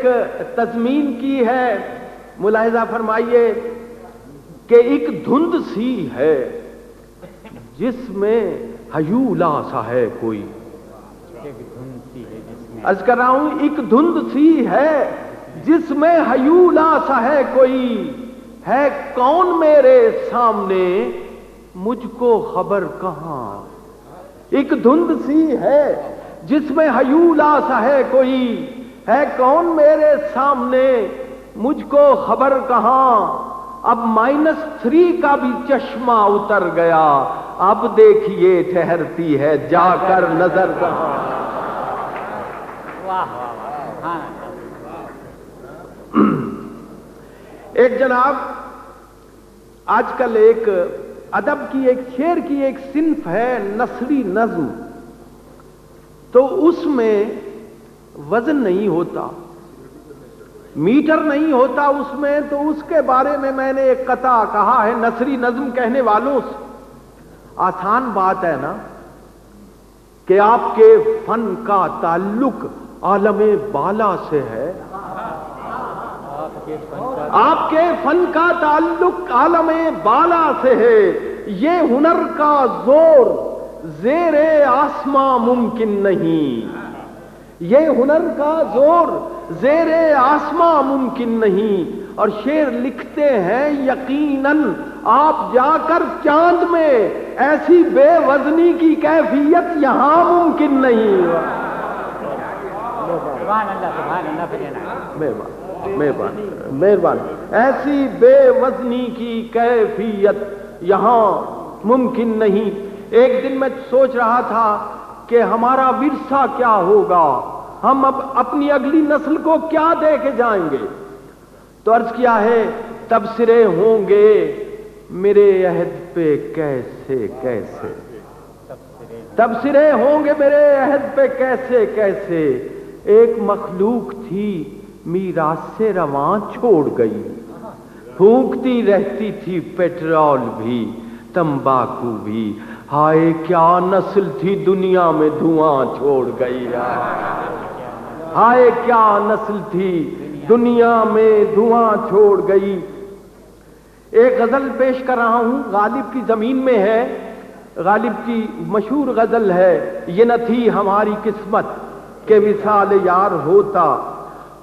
ایک تضمین کی ہے، ملاحظہ فرمائیے کہ ایک دھند سی ہے جس میں ہیولا سا ہے کوئی. عرض کر رہا ہوں ایک دھند سی ہے جس میں ہیولا سا ہے کوئی، ہے کون میرے سامنے مجھ کو خبر کہاں. ایک دھند سی ہے جس میں ہیولا سا ہے کوئی، ہے کون میرے سامنے مجھ کو خبر کہاں. اب -3 کا بھی چشمہ اتر گیا، اب دیکھیے ٹھہرتی ہے جا کر نظر کہاں. ایک جناب آج کل ایک ادب کی، ایک شعر کی ایک صنف ہے نثری نظم، تو اس میں وزن نہیں ہوتا، میٹر نہیں ہوتا اس میں، تو اس کے بارے میں نے ایک قطع کہا ہے نثری نظم کہنے والوں سے. آسان بات ہے نا کہ آپ کے فن کا تعلق عالم بالا سے ہے، آپ کے فن کا تعلق عالم بالا سے ہے. یہ ہنر کا زور زیر آسماں ممکن نہیں، یہ ہنر کا زور زیر آسماں ممکن نہیں. اور شعر لکھتے ہیں یقیناً آپ جا کر چاند میں ایسی بے وزنی کی کیفیت یہاں ممکن نہیں. مہربان. ایسی بے وزنی کی کیفیت یہاں ممکن نہیں. ایک دن میں سوچ رہا تھا کہ ہمارا ورثہ کیا ہوگا، ہم اب اپنی اگلی نسل کو کیا دے کے جائیں گے. تو عرض کیا ہے تبصرے ہوں گے میرے عہد پہ کیسے کیسے، تبصرے ہوں گے میرے عہد پہ کیسے کیسے. ایک مخلوق تھی میراث سے رواں چھوڑ گئی، پھونکتی رہتی تھی پیٹرول بھی تمباکو بھی. ہائے کیا نسل تھی دنیا میں دھواں چھوڑ گئی، ہائے کیا نسل تھی دنیا میں دھواں چھوڑ گئی. ایک غزل پیش کر رہا ہوں، غالب کی زمین میں ہے. غالب کی مشہور غزل ہے یہ نہ تھی ہماری قسمت کہ وصال یار ہوتا.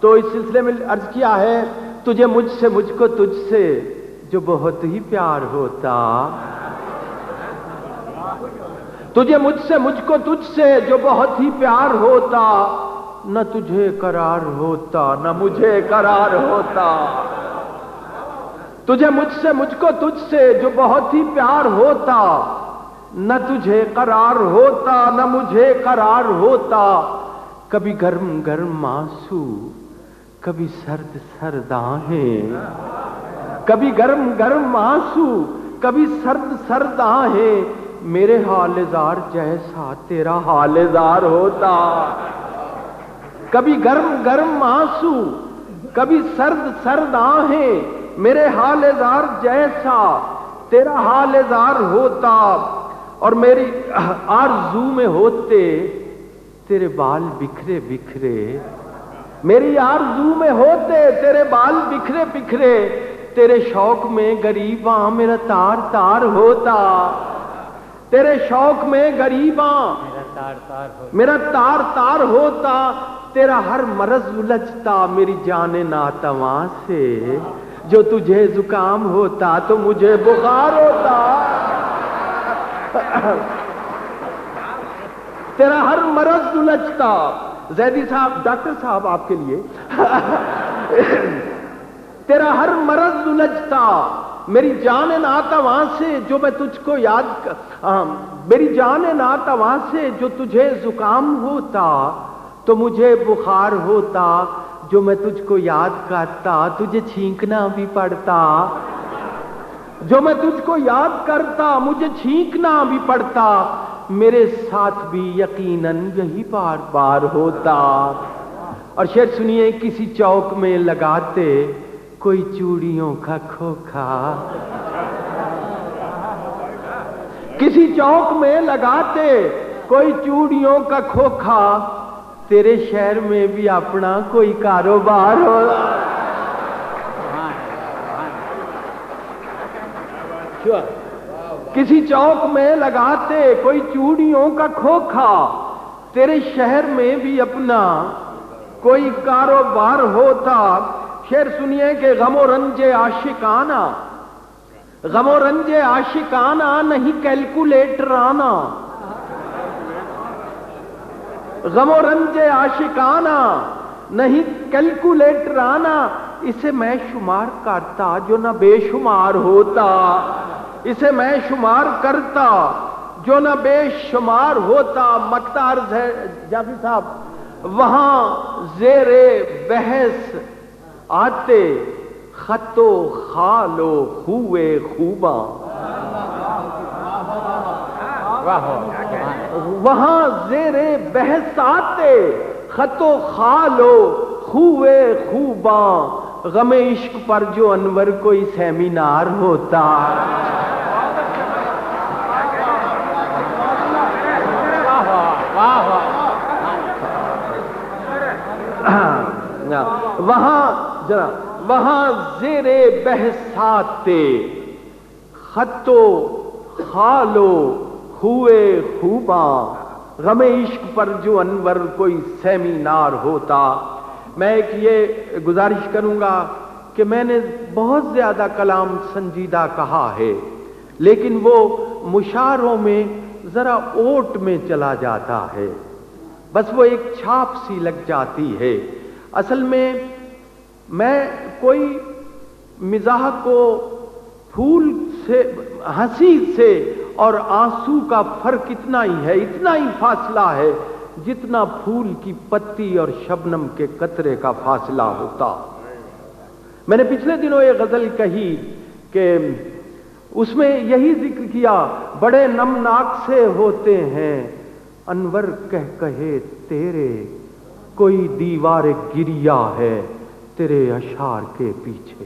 تو اس سلسلے میں عرض کیا ہے تجھے مجھ سے مجھ کو تجھ سے جو بہت ہی پیار ہوتا، تجھے مجھ سے مجھ کو تجھ سے جو بہت ہی پیار ہوتا، نہ تجھے قرار ہوتا نہ مجھے قرار ہوتا. تجھے مجھ سے مجھ کو تجھ سے جو بہت ہی پیار ہوتا، نہ تجھے قرار ہوتا نہ مجھے قرار ہوتا. کبھی گرم گرم آنسو کبھی سرد سرد آہیں، کبھی گرم گرم آنسو کبھی سرد سرد آہیں. میرے حال زار جیسا تیرا حال زار ہوتا. کبھی گرم گرم آنسو کبھی سرد سرد آہیں، میرے حال زار جیسا تیرا حال زار ہوتا. اور میری آرزو میں ہوتے تیرے بال بکھرے بکھرے، میری آرزو میں ہوتے تیرے بال بکھرے بکھرے. تیرے شوق میں غریباں میرا تار تار ہوتا، تیرے شوق میں غریباں میرا تار تار ہوتا. تیرا ہر مرض الجھتا میری جان ناتواں سے، جو تجھے زکام ہوتا تو مجھے بخار ہوتا. تیرا ہر مرض الجھتا. زیدی صاحب، ڈاکٹر صاحب آپ کے لیے تیرا ہر مرض الجھتا میری جان ناتواں سے، جو میں تجھ کو یاد میری جان ناتواں سے جو تجھے زکام ہوتا تو مجھے بخار ہوتا. جو میں تجھ کو یاد کرتا تجھے چھینکنا بھی پڑتا، جو میں تجھ کو یاد کرتا مجھے چھینکنا بھی پڑتا. میرے ساتھ بھی یقیناً یہی بار بار ہوتا. اور شعر سنیے، کسی چوک میں لگاتے کوئی چوڑیوں کا کھوکھا، کسی چوک میں لگاتے کوئی چوڑیوں کا کھوکھا. تیرے شہر میں بھی اپنا کوئی کاروبار ہو. کسی چوک میں لگاتے کوئی چوڑیوں کا کھوکھا، تیرے شہر میں بھی اپنا کوئی کاروبار ہوتا. شعر سنیے کہ غم و رنج عاشقانہ، غم و رنج عاشقانہ نہیں کیلکولیٹر آنا، غم و رنج عاشقانہ نہیں کیلکولیٹر آنا. اسے میں شمار کرتا جو نہ بے شمار ہوتا، اسے میں شمار کرتا جو نہ بے شمار ہوتا. مقطع عرض ہے جعفری صاحب، وہاں زیر بحث آتے خط و خال و خوے خوباں، وہاں زیر بحث آتے خط و خال و خوے خوباں. غم عشق پر جو انور کوئی سیمینار ہوتا. وہاں زیر بحثاتے خط و خال و ہوئے خوباں. غم عشق پر جو انور کوئی سیمینار ہوتا. میں ایک یہ گزارش کروں گا کہ میں نے بہت زیادہ کلام سنجیدہ کہا ہے، لیکن وہ مشاعروں میں ذرا اوٹ میں چلا جاتا ہے، بس وہ ایک چھاپ سی لگ جاتی ہے. اصل میں کوئی مزاح کو پھول سے، ہنسی سے اور آنسو کا فرق اتنا ہی ہے، اتنا ہی فاصلہ ہے جتنا پھول کی پتی اور شبنم کے قطرے کا فاصلہ ہوتا. میں نے پچھلے دنوں یہ غزل کہی کہ اس میں یہی ذکر کیا، بڑے نمناک سے ہوتے ہیں انور کہے تیرے، کوئی دیوار گریا ہے تیرے اشعار کے پیچھے،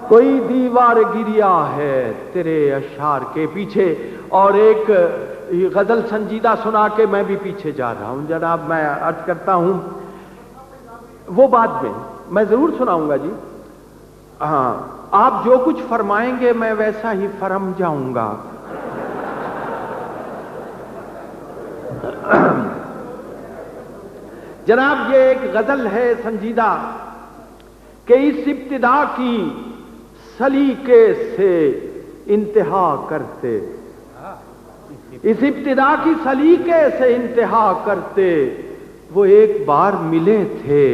کوئی دیوار گریا ہے تیرے اشعار کے پیچھے. اور ایک غزل سنجیدہ سنا کے میں بھی پیچھے جا رہا ہوں جناب. میں عرض کرتا ہوں وہ بعد میں ضرور سناؤں گا جی. ہاں، آپ جو کچھ فرمائیں گے میں ویسا ہی فرم جاؤں گا. جناب یہ ایک غزل ہے سنجیدہ کہ اس ابتدا کی سلیقے سے انتہا کرتے، اس ابتدا کی سلیقے سے انتہا کرتے، وہ ایک بار ملے تھے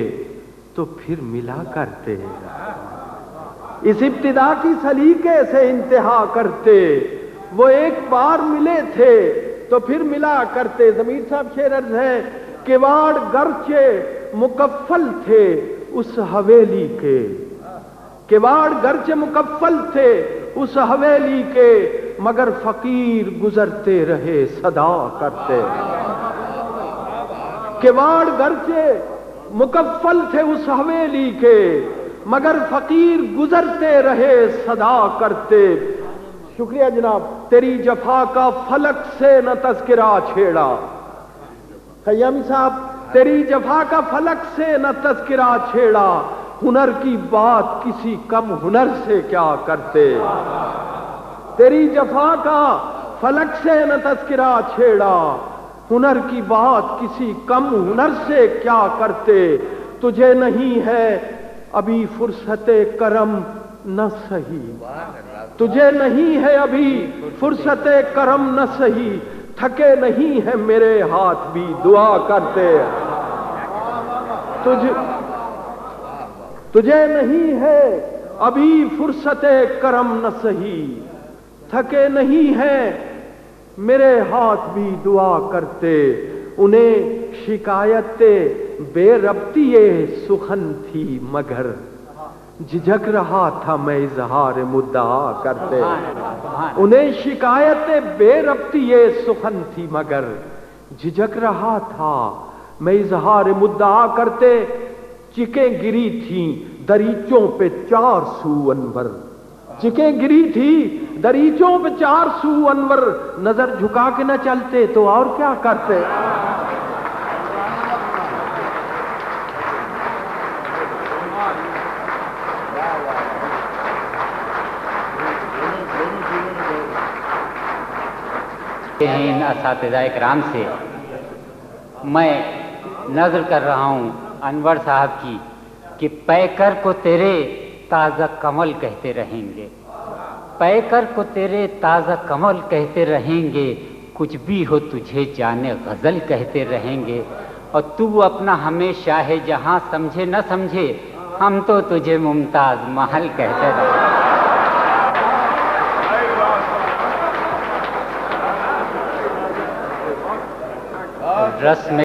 تو پھر ملا کرتے. اس ابتدا کی سلیقے سے انتہا کرتے، وہ ایک بار ملے تھے تو پھر ملا کرتے. ضمیر صاحب شعر عرض ہے، کواڑ گرچہ مکفل تھے اس حویلی کے، کواڑ گرچہ مکفل تھے اس حویلی کے، مگر فقیر گزرتے رہے صدا کرتے. کواڑ گرچہ مکفل تھے اس حویلی کے، مگر فقیر گزرتے رہے صدا کرتے. شکریہ جناب. تیری جفا کا فلک سے نہ تذکرہ چھیڑا. خیامی صاحب، تیری جفا کا فلک سے نہ تذکرہ چھیڑا، ہنر کی بات کسی کم ہنر سے کیا کرتے. تیری جفا کا فلک سے نہ تذکرہ چھیڑا، ہنر کی بات کسی کم ہنر سے کیا کرتے. تجھے نہیں ہے ابھی فرصت کرم نہ سہی، تجھے نہیں ہے ابھی فرصت کرم نہ سہی، تھکے نہیں ہیں میرے ہاتھ بھی دعا کرتے. تجھے نہیں ہے ابھی فرصت کرم نہ سہی، تھکے نہیں ہیں میرے ہاتھ بھی دعا کرتے. انہیں شکایت بے ربطی سخن تھی مگر جھجک رہا تھا میں اظہار مدعا کرتے. انہیں شکایت بے ربطی سخن تھی مگر جھجک رہا تھا میں اظہار مدعا کرتے. چکیں گری تھیں دریچوں پہ 400 انور، چکیں گری تھی دریچوں پہ 400 انور، نظر جھکا کے نہ چلتے تو اور کیا کرتے. ان اساتذہ اکرام سے میں نظر کر رہا ہوں انور صاحب کی کہ پیکر کو تیرے تازہ کمل کہتے رہیں گے، پیکر کو تیرے تازہ کمل کہتے رہیں گے، کچھ بھی ہو تجھے جانے غزل کہتے رہیں گے، اور تو اپنا ہمیں شاہ جہاں سمجھے نہ سمجھے، ہم تو تجھے ممتاز محل کہتے رہیں گے۔ رسم